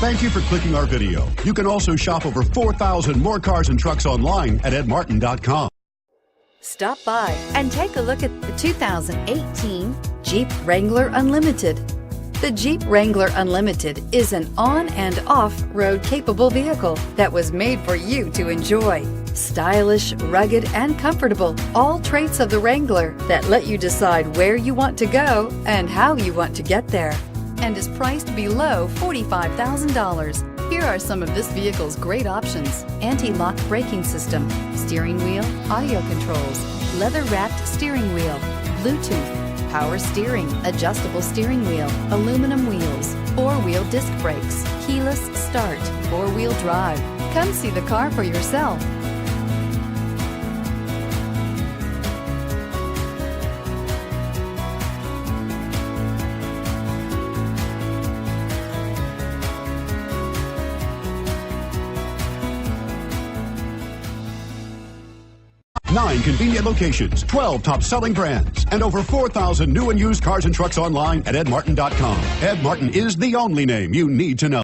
Thank you for clicking our video. You can also shop over 4,000 more cars and trucks online at edmartin.com. Stop by and take a look at the 2018 Jeep Wrangler Unlimited. The Jeep Wrangler Unlimited is an on- and off-road capable vehicle that was made for you to enjoy. Stylish, rugged, and comfortable, all traits of the Wrangler that let you decide where you want to go and how you want to get there, and is priced below $45,000. Here are some of this vehicle's great options: anti-lock braking system, steering wheel audio controls, leather-wrapped steering wheel, Bluetooth, power steering, adjustable steering wheel, aluminum wheels, four-wheel disc brakes, keyless start, four-wheel drive. Come see the car for yourself. Nine convenient locations, 12 top-selling brands, and over 4,000 new and used cars and trucks online at edmartin.com. Ed Martin is the only name you need to know.